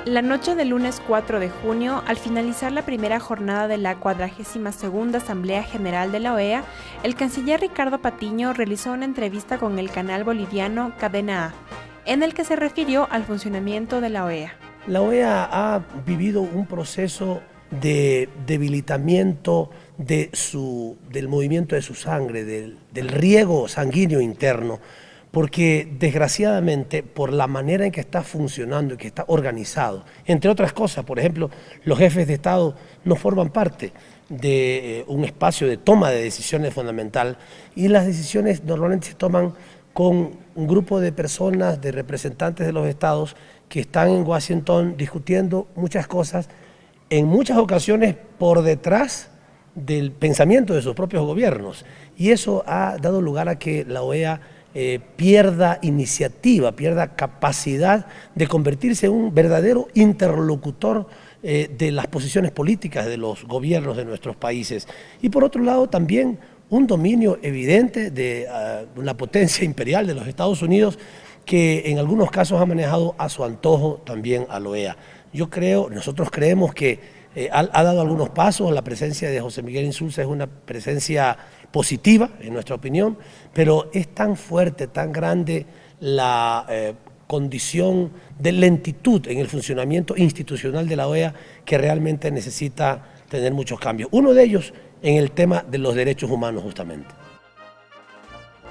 La noche del lunes 4 de junio, al finalizar la primera jornada de la 42ª Asamblea General de la OEA, el canciller Ricardo Patiño realizó una entrevista con el canal boliviano Cadena A, en el que se refirió al funcionamiento de la OEA. La OEA ha vivido un proceso de debilitamiento del movimiento de su sangre, del riego sanguíneo interno, porque desgraciadamente por la manera en que está funcionando y que está organizado, entre otras cosas, por ejemplo, los jefes de Estado no forman parte de un espacio de toma de decisiones fundamental y las decisiones normalmente se toman con un grupo de personas, de representantes de los estados que están en Washington discutiendo muchas cosas, en muchas ocasiones por detrás del pensamiento de sus propios gobiernos, y eso ha dado lugar a que la OEA pierda iniciativa, pierda capacidad de convertirse en un verdadero interlocutor de las posiciones políticas de los gobiernos de nuestros países. Y por otro lado también un dominio evidente de la potencia imperial de los Estados Unidos, que en algunos casos ha manejado a su antojo también a la OEA. Nosotros creemos que ha dado algunos pasos. La presencia de José Miguel Insulza es una presencia positiva, en nuestra opinión, pero es tan fuerte, tan grande la condición de lentitud en el funcionamiento institucional de la OEA que realmente necesita tener muchos cambios. Uno de ellos en el tema de los derechos humanos, justamente.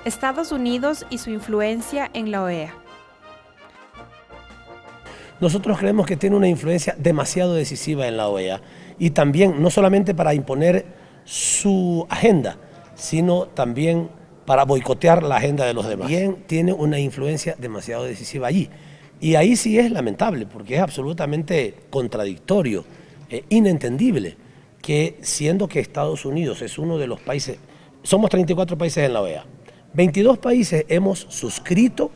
Estados Unidos y su influencia en la OEA. Nosotros creemos que tiene una influencia demasiado decisiva en la OEA y también no solamente para imponer su agenda, sino también para boicotear la agenda de los demás. Bien, tiene una influencia demasiado decisiva allí. Y ahí sí es lamentable, porque es absolutamente contradictorio, inentendible, que siendo que Estados Unidos es uno de los países, somos 34 países en la OEA, 22 países hemos suscrito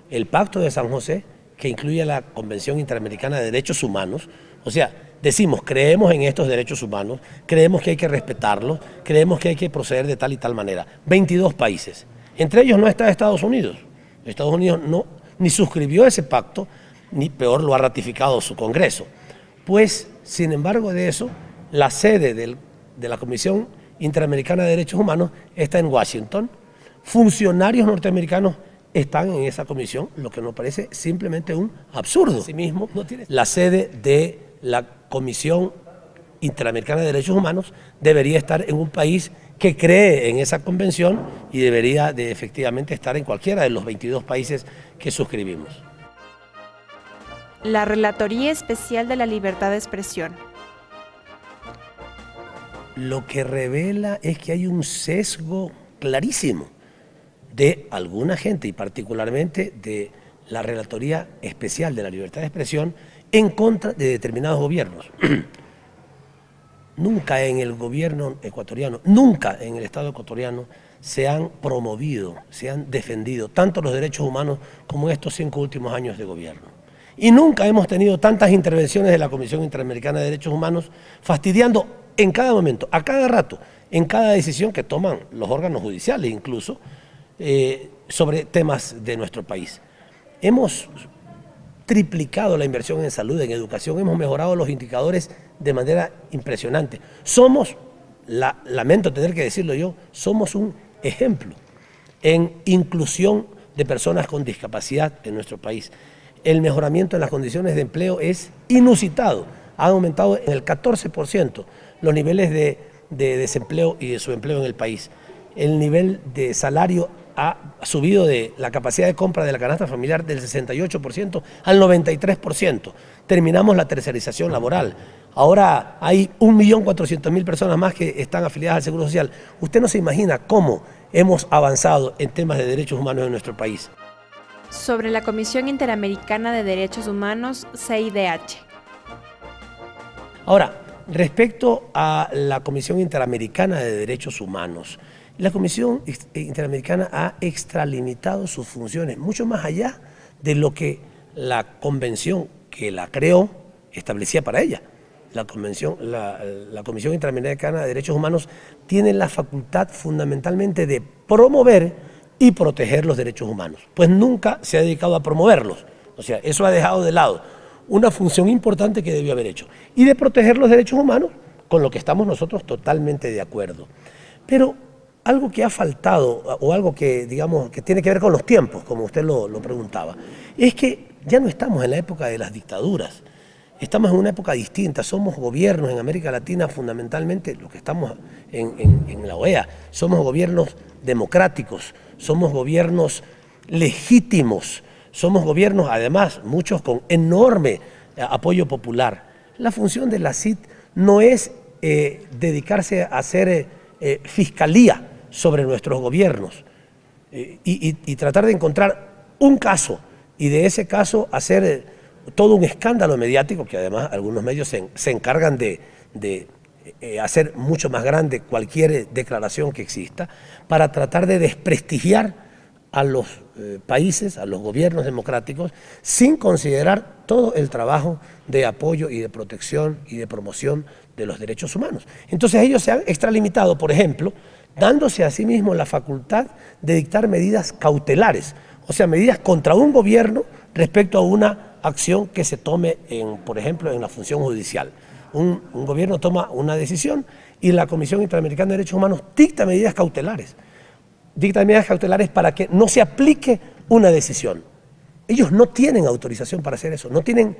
el Pacto de San José, que incluye la Convención Interamericana de Derechos Humanos. O sea, decimos, creemos en estos derechos humanos, creemos que hay que respetarlos, creemos que hay que proceder de tal y tal manera. 22 países. Entre ellos no está Estados Unidos. Estados Unidos no, ni suscribió ese pacto, ni peor lo ha ratificado su Congreso. Pues, sin embargo de eso, la sede de la Comisión Interamericana de Derechos Humanos está en Washington. Funcionarios norteamericanos están en esa comisión, lo que nos parece simplemente un absurdo. Asimismo, la sede de la Comisión Interamericana de Derechos Humanos debería estar en un país que cree en esa convención y debería de efectivamente estar en cualquiera de los 22 países que suscribimos. La Relatoría Especial de la Libertad de Expresión. Lo que revela es que hay un sesgo clarísimo de alguna gente y particularmente de la Relatoría Especial de la Libertad de Expresión en contra de determinados gobiernos. Nunca en el gobierno ecuatoriano, nunca en el Estado ecuatoriano se han promovido, se han defendido tanto los derechos humanos como en estos 5 últimos años de gobierno. Y nunca hemos tenido tantas intervenciones de la Comisión Interamericana de Derechos Humanos fastidiando en cada momento, a cada rato, en cada decisión que toman los órganos judiciales incluso, sobre temas de nuestro país. Hemos triplicado la inversión en salud, en educación, hemos mejorado los indicadores de manera impresionante. Somos, lamento tener que decirlo yo, somos un ejemplo en inclusión de personas con discapacidad en nuestro país. El mejoramiento en las condiciones de empleo es inusitado, ha aumentado en el 14% los niveles de desempleo y de subempleo en el país. El nivel de salario ha subido de la capacidad de compra de la canasta familiar del 68% al 93%. Terminamos la tercerización laboral. Ahora hay 1.400.000 personas más que están afiliadas al Seguro Social. Usted no se imagina cómo hemos avanzado en temas de derechos humanos en nuestro país. Sobre la Comisión Interamericana de Derechos Humanos, CIDH. Ahora, respecto a la Comisión Interamericana de Derechos Humanos, la Comisión Interamericana ha extralimitado sus funciones, mucho más allá de lo que la convención que la creó establecía para ella. La Comisión Interamericana de Derechos Humanos tiene la facultad fundamentalmente de promover y proteger los derechos humanos, pues nunca se ha dedicado a promoverlos. O sea, eso ha dejado de lado una función importante que debió haber hecho. Y de proteger los derechos humanos, con lo que estamos nosotros totalmente de acuerdo. Pero algo que ha faltado, o algo que, digamos, que tiene que ver con los tiempos, como usted lo preguntaba, es que ya no estamos en la época de las dictaduras. Estamos en una época distinta, somos gobiernos en América Latina, fundamentalmente los que estamos en la OEA, somos gobiernos democráticos, somos gobiernos legítimos, somos gobiernos además, muchos con enorme apoyo popular. La función de la CID no es dedicarse a hacer fiscalía sobre nuestros gobiernos y tratar de encontrar un caso y de ese caso hacer todo un escándalo mediático, que además algunos medios se encargan de hacer mucho más grande cualquier declaración que exista, para tratar de desprestigiar a los países, a los gobiernos democráticos, sin considerar todo el trabajo de apoyo y de protección y de promoción de los derechos humanos. Entonces ellos se han extralimitado, por ejemplo, dándose a sí mismos la facultad de dictar medidas cautelares, o sea, medidas contra un gobierno respecto a una acción que se tome, por ejemplo, en la función judicial. Un gobierno toma una decisión y la Comisión Interamericana de Derechos Humanos dicta medidas cautelares. Dicta medidas cautelares para que no se aplique una decisión. Ellos no tienen autorización para hacer eso, no tienen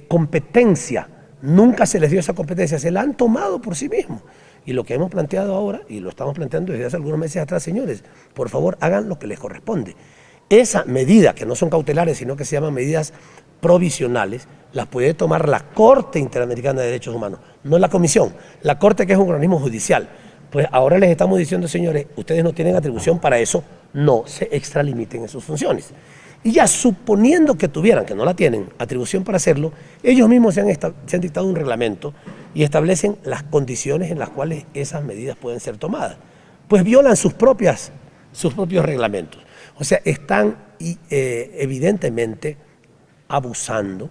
competencia, nunca se les dio esa competencia, se la han tomado por sí mismos. Y lo que hemos planteado ahora, y lo estamos planteando desde hace algunos meses atrás, señores, por favor hagan lo que les corresponde. Esa medida, que no son cautelares, sino que se llaman medidas provisionales, las puede tomar la Corte Interamericana de Derechos Humanos, no la Comisión. La Corte, que es un organismo judicial. Pues ahora les estamos diciendo, señores, ustedes no tienen atribución para eso, no se extralimiten en sus funciones. Y ya suponiendo que tuvieran, que no la tienen, atribución para hacerlo, ellos mismos se han dictado un reglamento y establecen las condiciones en las cuales esas medidas pueden ser tomadas. Pues violan sus propios reglamentos. O sea, están evidentemente abusando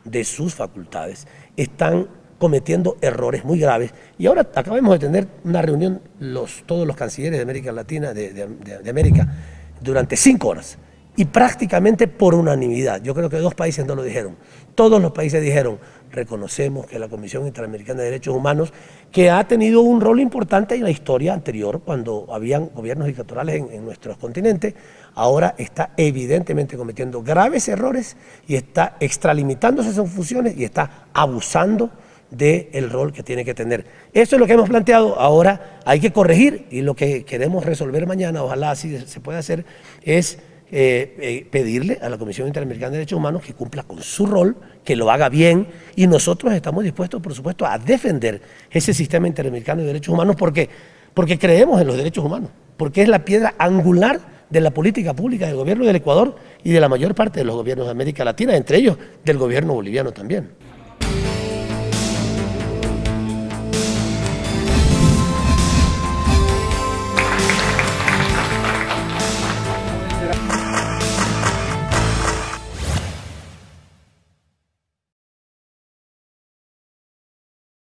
de sus facultades, están cometiendo errores muy graves. Y ahora acabamos de tener una reunión todos los cancilleres de América Latina, de América, durante 5 horas. Y prácticamente por unanimidad. Yo creo que 2 países no lo dijeron. Todos los países dijeron, reconocemos que la Comisión Interamericana de Derechos Humanos, que ha tenido un rol importante en la historia anterior, cuando habían gobiernos dictatoriales en nuestros continentes, ahora está evidentemente cometiendo graves errores y está extralimitándose sus funciones y está abusando del rol que tiene que tener. Eso es lo que hemos planteado. Ahora hay que corregir, y lo que queremos resolver mañana, ojalá así se pueda hacer, es pedirle a la Comisión Interamericana de Derechos Humanos que cumpla con su rol, que lo haga bien, y nosotros estamos dispuestos, por supuesto, a defender ese sistema interamericano de derechos humanos porque creemos en los derechos humanos, porque es la piedra angular de la política pública del gobierno del Ecuador y de la mayor parte de los gobiernos de América Latina, entre ellos del gobierno boliviano también.